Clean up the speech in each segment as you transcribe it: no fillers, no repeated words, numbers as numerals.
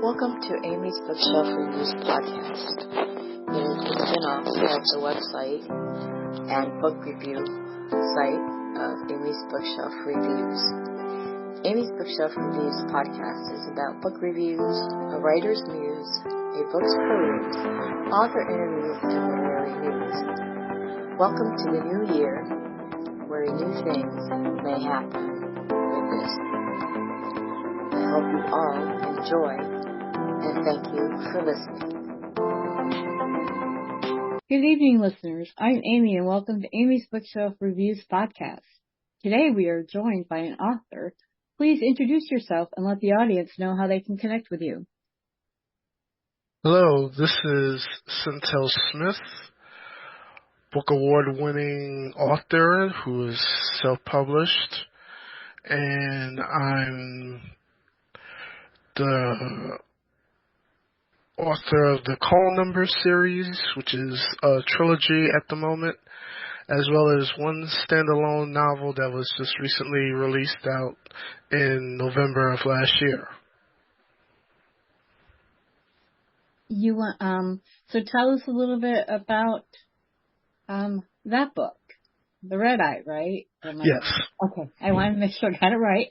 Welcome to Amy's Bookshelf Reviews podcast. It is a spin-off of the website and book review site of Amy's Bookshelf Reviews. Amy's Bookshelf Reviews podcast is about book reviews, a writer's muse, a book's peruse, author interviews, and literary news. Welcome to the new year, where new things may happen with this. I hope you all enjoy, and thank you for listening. Good evening, listeners. I'm Amy, and welcome to Amy's Bookshelf Reviews podcast. Today we are joined by an author. Please introduce yourself and let the audience know how they can connect with you. Hello, this is Syntell Smith, book award-winning author who is self-published, and I'm the author of the Call Number series, which is a trilogy at the moment, as well as one standalone novel that was just recently released out in November of last year. You want so tell us a little bit about that book, the Redeye, right? Yes. Okay, I want to make sure I got it right.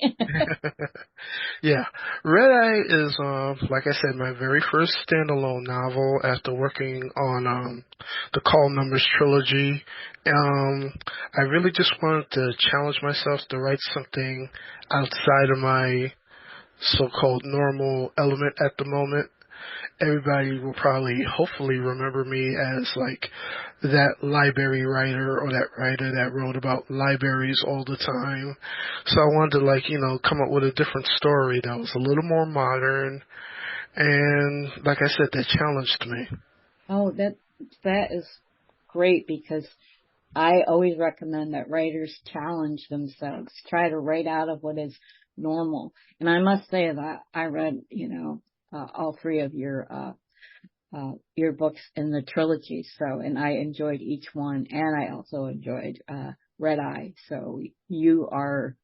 Yeah, Redeye is, like I said, my very first standalone novel after working on the Call Numbers trilogy. I really just wanted to challenge myself to write something outside of my so-called normal element at the moment. Everybody will probably, hopefully, remember me as like that library writer or that writer that wrote about libraries all the time. So I wanted to come up with a different story that was a little more modern, and like I said, that challenged me. Oh, that is great, because I always recommend that writers challenge themselves, try to write out of what is normal. And I must say that I read, all three of your books in the trilogy. And I enjoyed each one, and I also enjoyed Redeye. So you are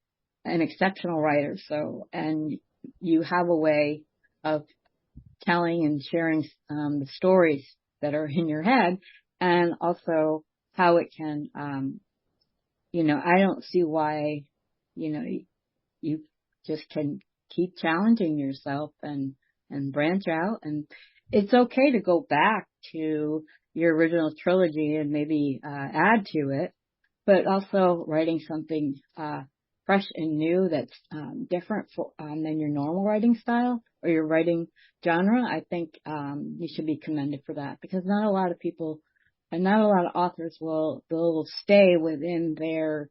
an exceptional writer. And you have a way of telling and sharing the stories that are in your head, and also how it can, I don't see why, you just can keep challenging yourself and branch out. And it's okay to go back to your original trilogy and maybe add to it, but also writing something fresh and new that's different than your normal writing style or your writing genre. I think you should be commended for that, because not a lot of people and not a lot of authors will stay within their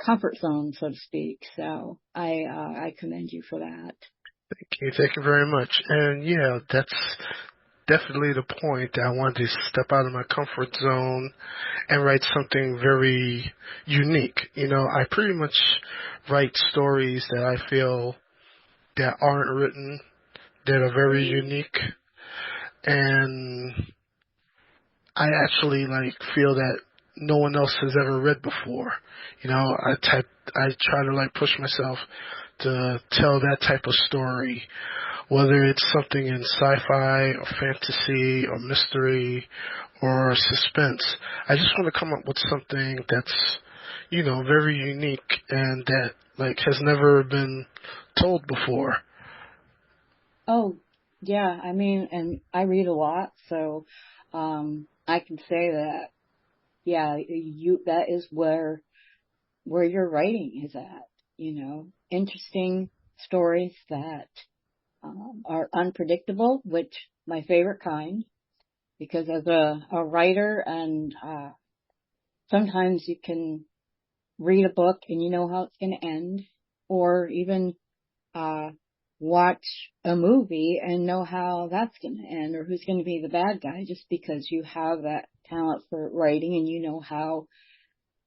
comfort zone, so to speak. So I commend you for that. Thank you very much. And yeah, that's definitely the point. I wanted to step out of my comfort zone and write something very unique. I pretty much write stories that I feel that aren't written, that are very unique, and I actually feel that no one else has ever read before. I try to push myself to tell that type of story, whether it's something in sci-fi or fantasy or mystery or suspense. I just want to come up with something that's, very unique and that has never been told before. Oh, yeah. I mean, and I read a lot, so I can say that, yeah, that is where your writing is at, interesting stories that are unpredictable, which my favorite kind, because as a writer, and sometimes you can read a book and you know how it's going to end, or even watch a movie and know how that's going to end, or who's going to be the bad guy, just because you have that talent for writing and you know how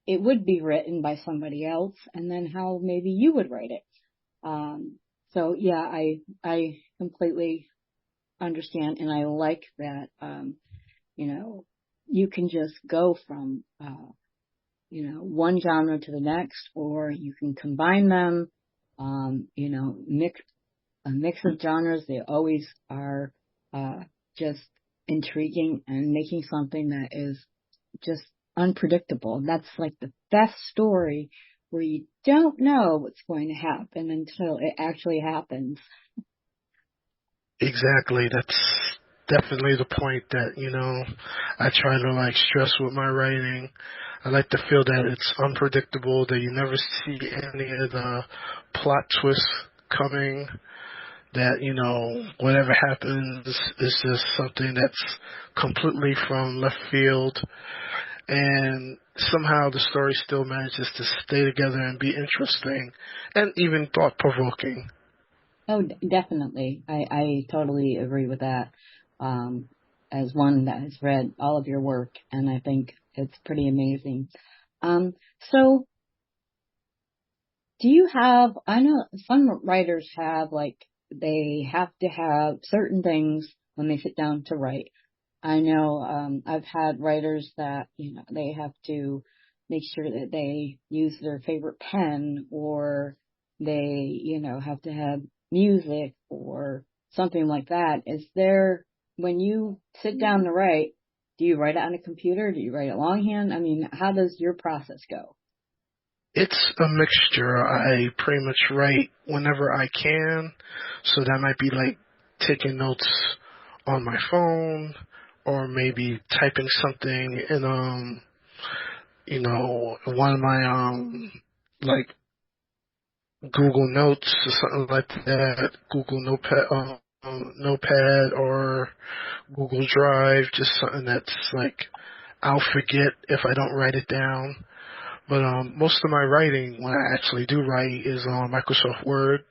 it would be written by somebody else, and then how maybe you would write it. So yeah, I completely understand, and I like that, you can just go from, one genre to the next, or you can combine them, mix a mix of genres. They always are just intriguing and making something that is just unpredictable. That's like the best story where you don't know what's going to happen until it actually happens. Exactly. That's definitely the point that, I try to like stress with my writing. I like to feel that it's unpredictable, that you never see any of the plot twists coming, that, whatever happens is just something that's completely from left field, and somehow the story still manages to stay together and be interesting and even thought-provoking. Oh, definitely. I totally agree with that. As one that has read all of your work, and I think it's pretty amazing. So do you have, I know some writers have, like, they have to have certain things when they sit down to write. I know, I've had writers that, they have to make sure that they use their favorite pen, or they, have to have music or something like that. Is there, when you sit down to write, do you write it on a computer? Do you write it longhand? I mean, how does your process go? It's a mixture. I pretty much write whenever I can, so that might be like taking notes on my phone, or maybe typing something in one of my like Google Notes or something like that, Google Notepad or Google Drive, just something that's like I'll forget if I don't write it down. But most of my writing, when I actually do write, is on Microsoft Word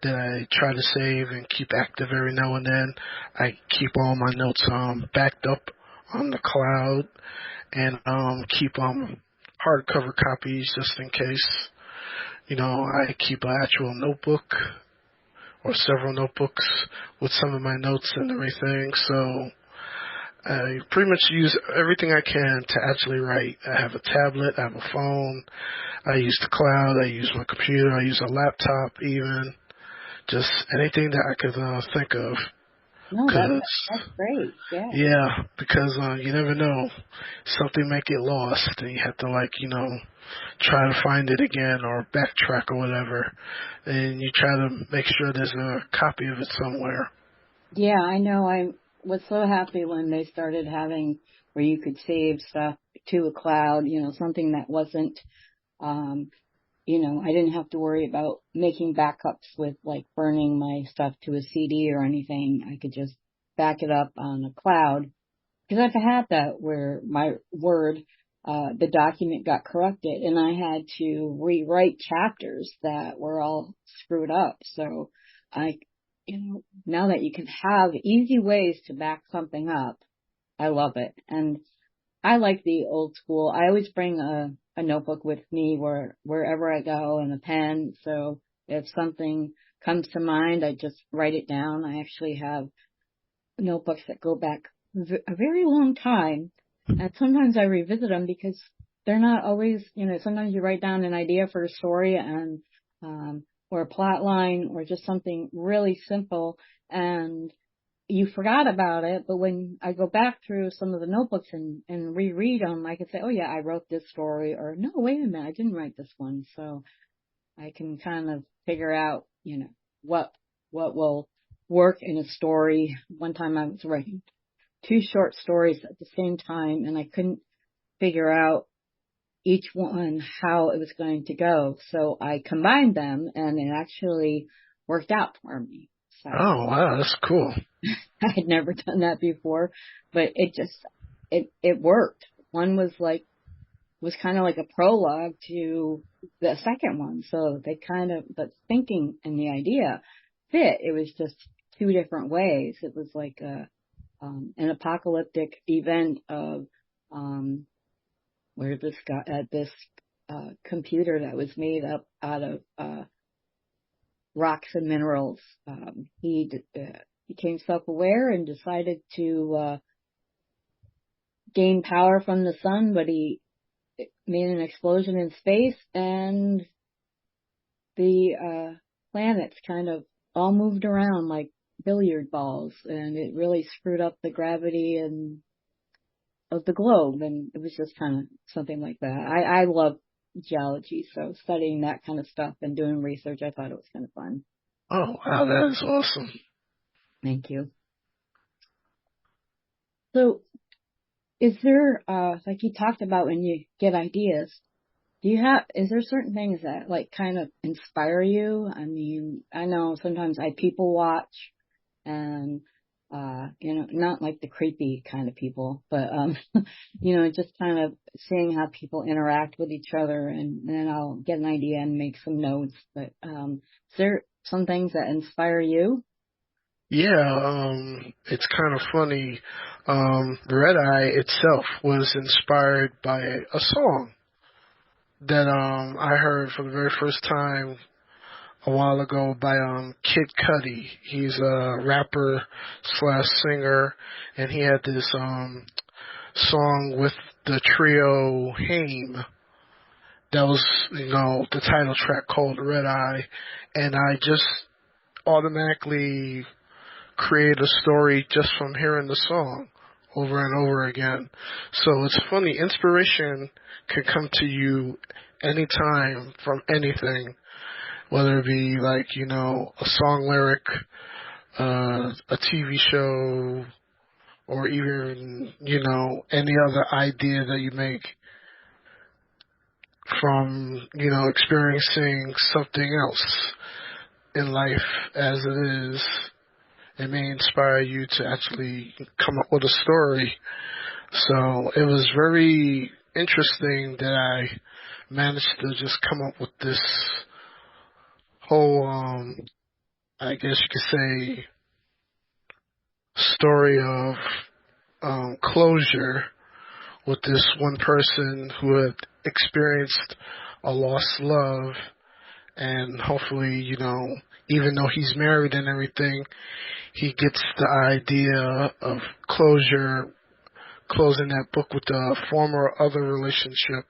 that I try to save and keep active every now and then. I keep all my notes backed up on the cloud, and keep hardcover copies just in case. I keep an actual notebook or several notebooks with some of my notes and everything. So I pretty much use everything I can to actually write. I have a tablet, I have a phone, I use the cloud, I use my computer, I use a laptop even. Just anything that I could think of. No, Cause, that's great. Yeah. yeah, because you never know. Something might get lost and you have to try to find it again or backtrack or whatever. And you try to make sure there's a copy of it somewhere. Yeah, I know. I was so happy when they started having where you could save stuff to a cloud, something that wasn't, um, I didn't have to worry about making backups with like burning my stuff to a CD or anything. I could just back it up on a cloud, because I've had that where my Word, the document got corrupted and I had to rewrite chapters that were all screwed up. So I, now that you can have easy ways to back something up, I love it. And I like the old school. I always bring a notebook with me wherever I go, and a pen. So if something comes to mind, I just write it down. I actually have notebooks that go back a very long time, and sometimes I revisit them because they're not always, sometimes you write down an idea for a story and or a plot line or just something really simple, and you forgot about it. But when I go back through some of the notebooks and reread them, I can say, oh yeah, I wrote this story, or no, wait a minute, I didn't write this one. So I can kind of figure out, what will work in a story. One time I was writing two short stories at the same time, and I couldn't figure out each one how it was going to go. So I combined them, and it actually worked out for me. So Oh, wow, that's cool. I had never done that before, but it worked. One was kind of like a prologue to the second one. So the thinking and the idea fit. It was just two different ways. It was like an apocalyptic event of, where this guy at this, computer that was made up out of, rocks and minerals. He became self-aware and decided to, gain power from the sun, but he made an explosion in space, and the planets kind of all moved around like billiard balls, and it really screwed up the gravity and of the globe, and it was just kind of something like that. I love geology, so studying that kind of stuff and doing research, I thought it was kind of fun. Oh, wow, that is awesome. Thank you. So, is there, like you talked about when you get ideas, is there certain things that like kind of inspire you? I mean, I know sometimes I people watch and, not like the creepy kind of people, but, just kind of seeing how people interact with each other, and then I'll get an idea and make some notes. But, is there some things that inspire you? Yeah, it's kind of funny. Redeye itself was inspired by a song that I heard for the very first time a while ago by Kid Cudi. He's a rapper slash singer, and he had this song with the trio Haim that was, the title track called Redeye, and I just automatically create a story just from hearing the song over and over again. So it's funny, inspiration can come to you anytime from anything, whether it be like, a song lyric, a TV show, or even, any other idea that you make from, experiencing something else in life as it is. It may inspire you to actually come up with a story. So it was very interesting that I managed to just come up with this whole, I guess you could say, story of closure with this one person who had experienced a lost love, and hopefully, even though he's married and everything, he gets the idea of closure, closing that book with the former other relationship,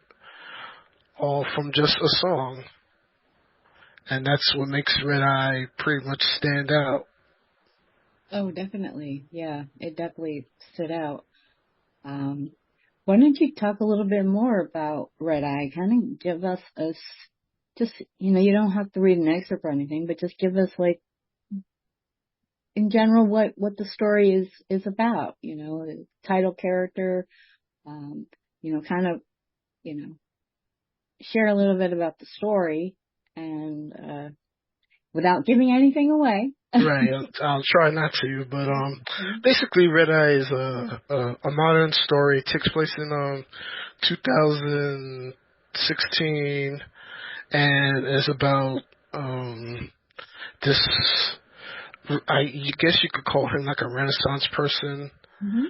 all from just a song. And that's what makes Redeye pretty much stand out. Oh, definitely. Yeah, it definitely stood out. Why don't you talk a little bit more about Redeye? Kind of give us just, you don't have to read an excerpt or anything, but just give us like, in general, what the story is about, the title character, kind of, share a little bit about the story, and without giving anything away. Right, I'll try not to, but basically Redeye is a modern story. It takes place in 2016, and is about this, I guess you could call him like a Renaissance person. Mm-hmm.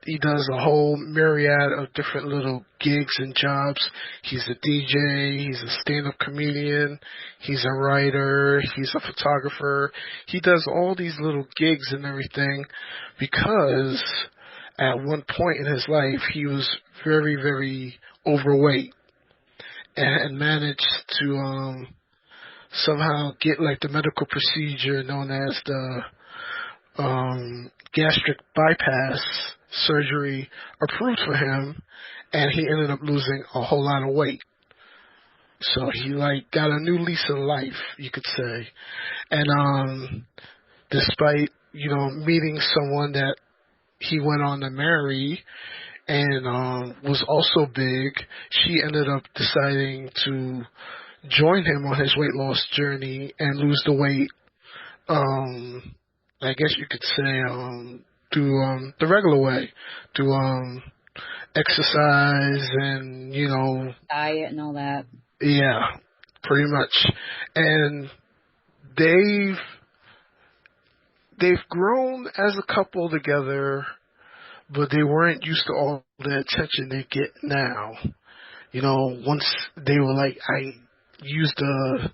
He does a whole myriad of different little gigs and jobs. He's a DJ, he's a stand-up comedian, he's a writer, he's a photographer. He does all these little gigs and everything because at one point in his life he was very, very overweight and managed to somehow get like the medical procedure known as the gastric bypass surgery approved for him, and he ended up losing a whole lot of weight. So he like got a new lease of life, you could say. And despite, meeting someone that he went on to marry and was also big, she ended up deciding to join him on his weight loss journey and lose the weight, I guess you could say, through the regular way, through exercise and, Diet and all that. Yeah, pretty much. And they've grown as a couple together, but they weren't used to all the attention they get now. Once they were like, I used the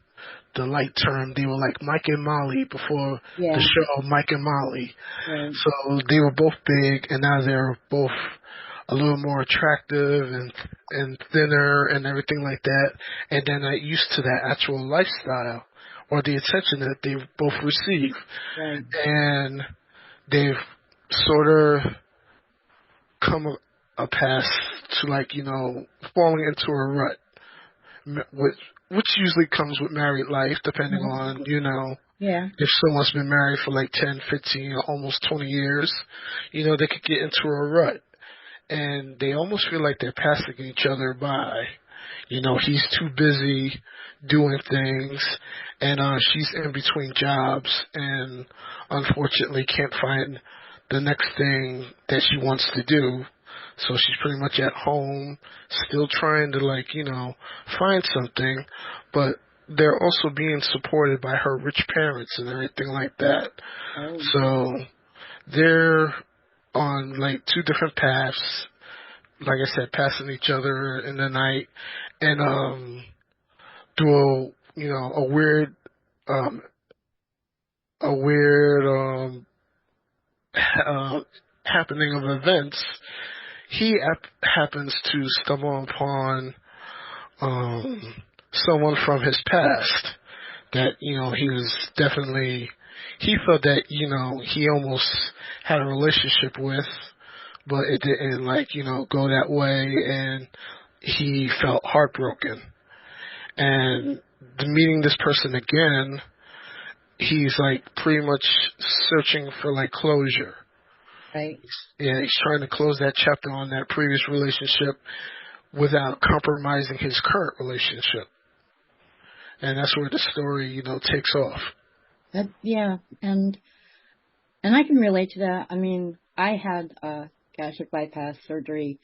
light term, they were like Mike and Molly before the show Mike and Molly. Right. So they were both big, and now they're both a little more attractive and thinner and everything like that. And they're not used to that actual lifestyle or the attention that they both receive. Right. And they've sort of come a path to, like, falling into a rut, which usually comes with married life, depending on, Yeah. if someone's been married for like 10, 15, almost 20 years, they could get into a rut. And they almost feel like they're passing each other by. He's too busy doing things, and she's in between jobs, and unfortunately can't find the next thing that she wants to do. So she's pretty much at home, still trying to, like, find something, but they're also being supported by her rich parents and everything like that. Oh. So they're on, like, two different paths, like I said, passing each other in the night, and through a weird um a weird happening of events, he happens to stumble upon someone from his past that he felt that he almost had a relationship with, but it didn't, like, go that way, and he felt heartbroken. And meeting this person again, he's, like, pretty much searching for, like, closure. Right. Yeah, he's trying to close that chapter on that previous relationship without compromising his current relationship. And that's where the story, takes off. Yeah, and I can relate to that. I mean, I had gastric bypass surgery,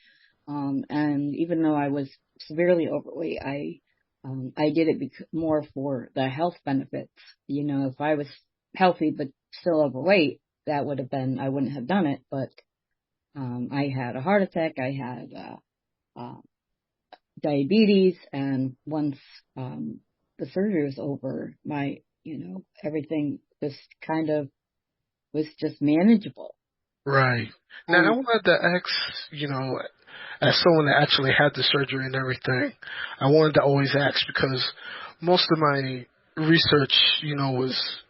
and even though I was severely overweight, I did it more for the health benefits. If I was healthy but still overweight, I wouldn't have done it. But I had a heart attack, I had diabetes, and once the surgery was over, my everything just kind of was just manageable. Right. Now, I wanted to ask, as someone that actually had the surgery and everything, I wanted to always ask, because most of my research, was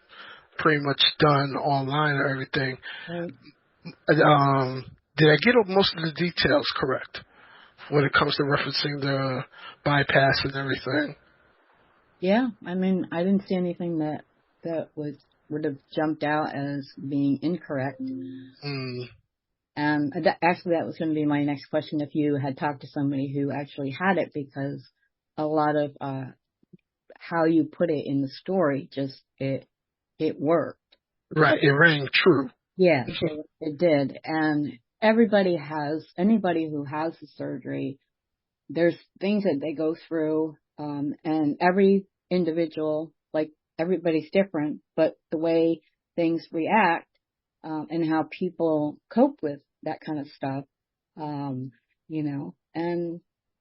pretty much done online or everything. Right. Did I get most of the details correct when it comes to referencing the bypass and everything? Yeah, I mean, I didn't see anything that would have jumped out as being incorrect. Mm. And actually, that was going to be my next question, if you had talked to somebody who actually had it, because a lot of how you put it in the story, just it worked. Right, it rang true. Yes, it did. And anybody who has the surgery, there's things that they go through, and every individual, like, everybody's different, but the way things react, and how people cope with that kind of stuff, and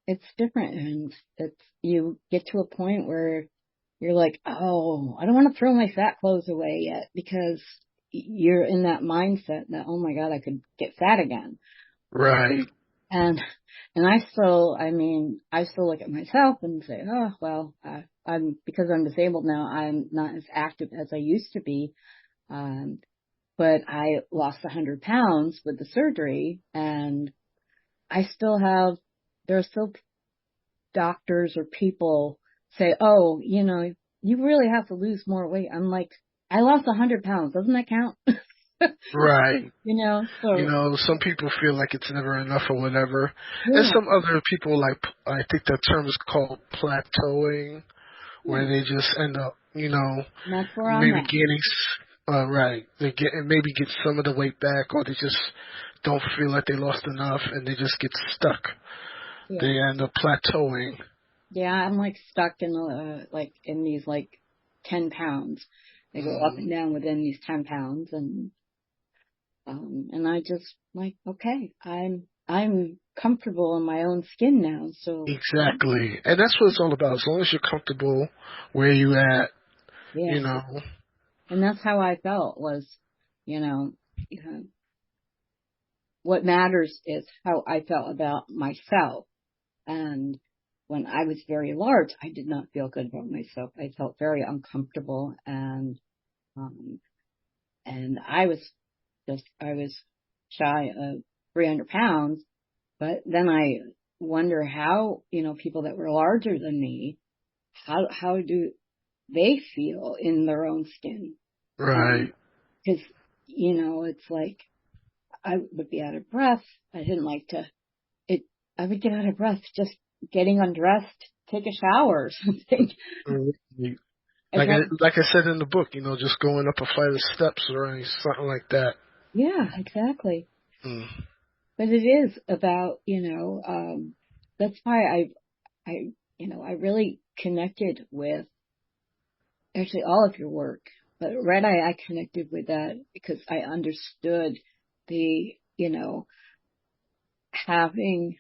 it's different, and you get to a point where you're like, oh, I don't want to throw my fat clothes away yet, because you're in that mindset that, oh my God, I could get fat again. Right. And I still look at myself and say, oh, well, because I'm disabled now, I'm not as active as I used to be. But I lost 100 pounds with the surgery, and there are still doctors or people say, oh, you really have to lose more weight. I'm like, I lost 100 pounds. Doesn't that count? Right. So. Some people feel like it's never enough or whatever. Yeah. And some other people, like, I think that term is called plateauing, where they just end up, That's where maybe I'm at. gaining, right. Maybe get some of the weight back, or they just don't feel like they lost enough, and they just get stuck. Yeah. They end up plateauing. Yeah, I'm like stuck in these 10 pounds. They go up and down within these 10 pounds, and I just like, okay, I'm comfortable in my own skin now, so. Exactly. And that's what it's all about. As long as you're comfortable where you at, Yeah. And that's how I felt was, what matters is how I felt about myself. And when I was very large, I did not feel good about myself. I felt very uncomfortable, um, and I was shy of 300 pounds. But then I wonder how, people that were larger than me, how do they feel in their own skin? Right. Because, it's like I would be out of breath. I didn't like to, I would get out of breath just getting undressed, take a shower or something. Right. And then, Like I said in the book, just going up a flight of steps or something like that. yeah, exactly. Mm. But it is about, that's why I really connected with actually all of your work, but Redeye, I connected with that because I understood the, having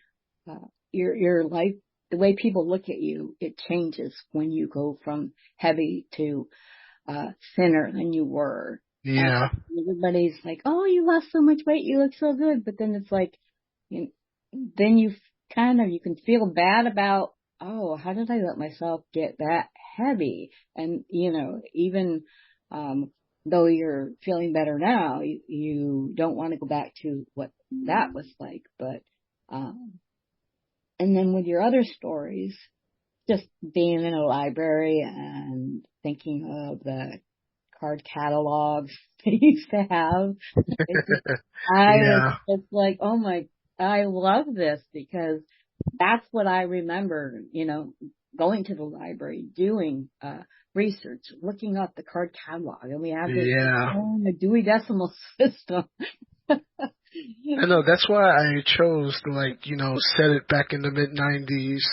your life, the way people look at you, it changes when you go from heavy to thinner than you were. Yeah. Everybody's like, "Oh, you lost so much weight, you look so good," but then it's like, you then you you can feel bad about, oh, how did I let myself get that heavy? And, even, though you're feeling better now, you don't want to go back to what that was like. But, and then with your other stories, just being in a library and thinking of the card catalogs they used to have. I was Yeah. just like, oh my, I love this because that's what I remember, going to the library, doing research, looking up the card catalog, and we have this Yeah. a Dewey Decimal System. I know that's why I chose to set it back in the mid 90s,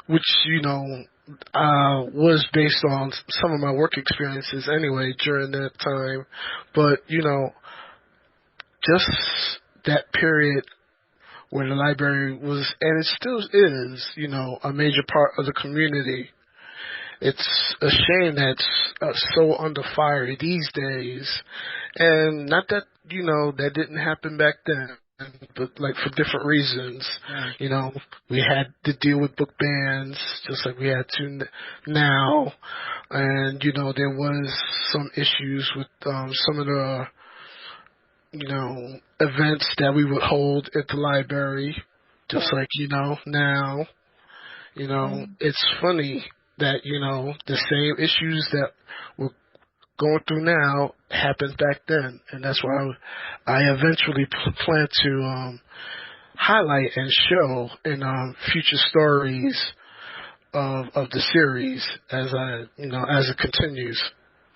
which was based on some of my work experiences anyway during that time. But just that period where the library was, and it still is, a major part of the community. It's a shame that's so under fire these days, and not that that didn't happen back then, but like for different reasons. Right. We had to deal with book bans just like we had to now, and there was some issues with some of the events that we would hold at the library, just Right. like now. It's funny that, the same issues that we're going through now happened back then. And that's why I eventually plan to highlight and show in future stories of the series as as it continues.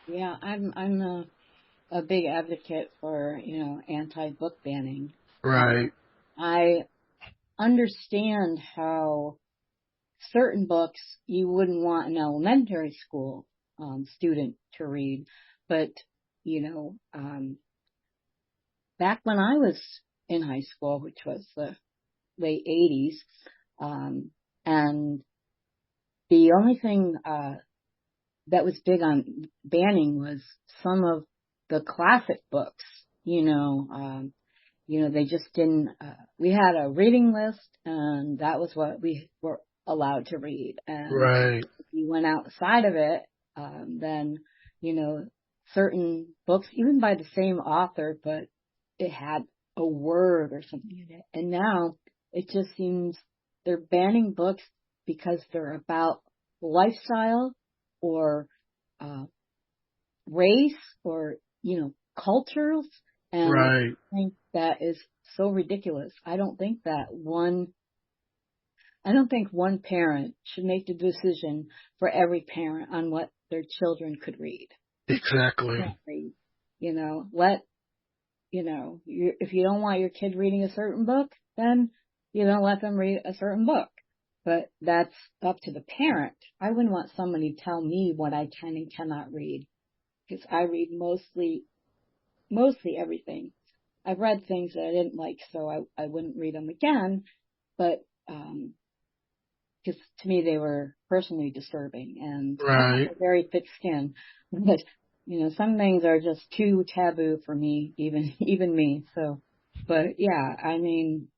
Yeah, I'm a big advocate for, anti-book banning. Right. I understand how certain books you wouldn't want an elementary school student to read, but back when I was in high school, which was the late 80s, and the only thing that was big on banning was some of the classic books. They just didn't. We had a reading list, and that was what we were allowed to read. And Right. if you went outside of it, then certain books, even by the same author, but it had a word or something in it. And now it just seems they're banning books because they're about lifestyle or race or cultures, and Right. I think that is so ridiculous. I don't think one parent should make the decision for every parent on what their children could read. Exactly. Can't read. If you don't want your kid reading a certain book, then let them read a certain book. But that's up to the parent. I wouldn't want somebody to tell me what I can and cannot read, because I read mostly everything. I've read things that I didn't like, so I wouldn't read them again, but because to me they were personally disturbing, and I Right. have a very thick skin, but some things are just too taboo for me, even me. So, but yeah, I mean,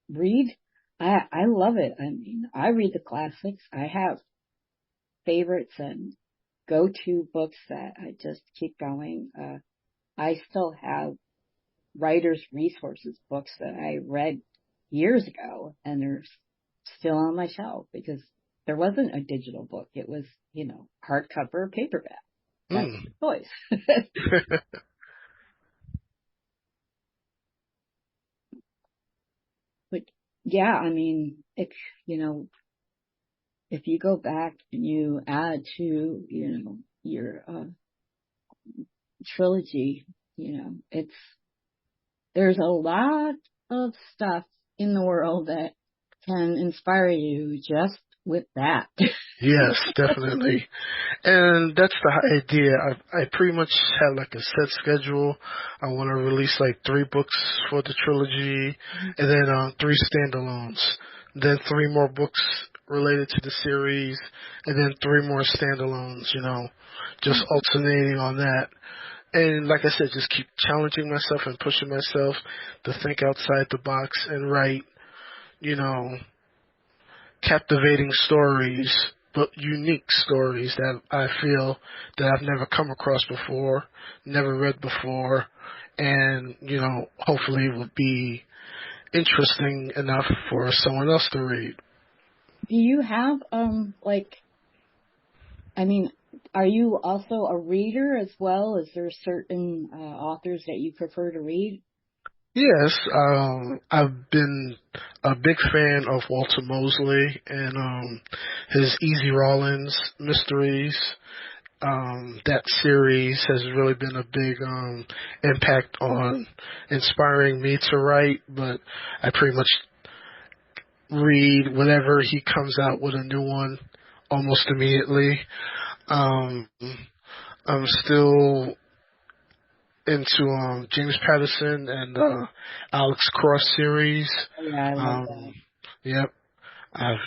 read I love it. I mean, I read the classics. I have favorites and go-to books that I just keep going. I still have writers' resources books that I read years ago, and they're still on my shelf because there wasn't a digital book. It was, hardcover, paperback. That's Mm. the choice. But yeah, I mean, if you go back and you add to, your trilogy, there's a lot of stuff in the world that can inspire you just with that. Yes, definitely. And that's the idea. I pretty much have like a set schedule. I want to release like 3 books for the trilogy, and then 3 standalones. Then 3 more books related to the series, and then 3 more standalones. Just alternating on that. And like I said, just keep challenging myself and pushing myself to think outside the box and write, you know, captivating stories, but unique stories that I feel that I've never come across before, never read before, and, hopefully will be interesting enough for someone else to read. Do you have, are you also a reader as well? Is there certain authors that you prefer to read? Yes, I've been a big fan of Walter Mosley and his Easy Rawlins mysteries. That series has really been a big impact on inspiring me to write, but I pretty much read whenever he comes out with a new one almost immediately. I'm still into James Patterson and Alex Cross series. Yeah, I love that. Yep. I'm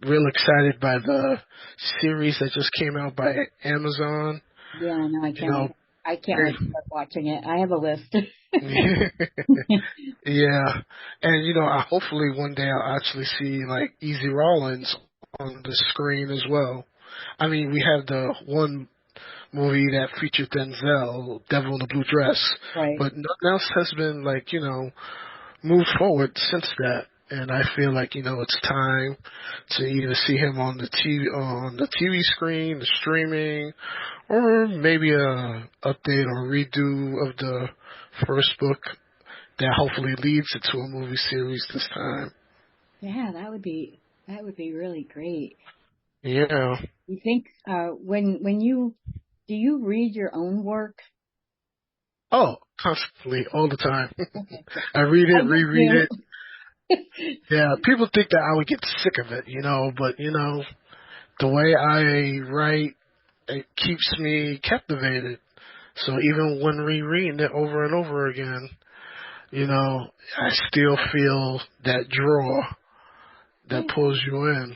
real excited by the series that just came out by Amazon. Yeah, no, I can't. I can't wait to start watching it. I have a list. Yeah, and I hopefully one day I'll actually see like Easy Rawlins on the screen as well. I mean, we have the one movie that featured Denzel, Devil in the Blue Dress, right. but nothing else has been moved forward since that. And I feel like it's time to either see him on the TV screen, the streaming, or maybe a update or redo of the first book that hopefully leads into a movie series this time. Yeah, that would be really great. Yeah. You think do you read your own work? Oh, constantly, all the time. I read it, reread it. Yeah, people think that I would get sick of it, but the way I write, it keeps me captivated. So even when rereading it over and over again, I still feel that draw that pulls you in.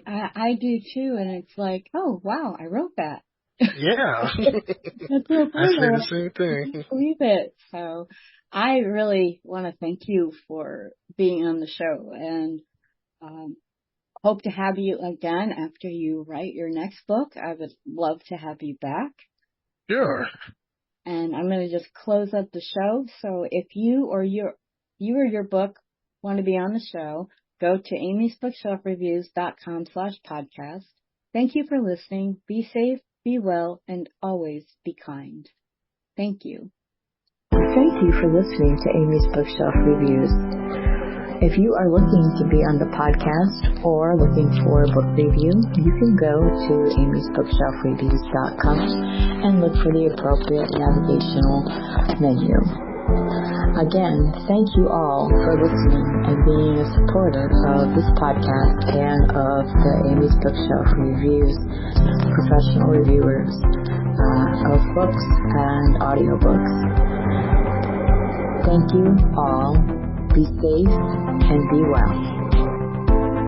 I do too, and it's like, oh wow, I wrote that. Yeah. That's so cool. I say the same thing. I can't believe it. So I really want to thank you for being on the show, and hope to have you again after you write your next book. I would love to have you back. Sure. And I'm going to just close up the show. So if you or your book want to be on the show, go to amysbookshelfreviews.com/podcast. Thank you for listening. Be safe, be well, and always be kind. Thank you. Thank you for listening to Amy's Bookshelf Reviews. If you are looking to be on the podcast or looking for a book review, you can go to amysbookshelfreviews.com and look for the appropriate navigational menu. Again, thank you all for listening and being a supporter of this podcast and of the Amy's Bookshelf Reviews, professional reviewers of books and audiobooks. Thank you all. Be safe and be well.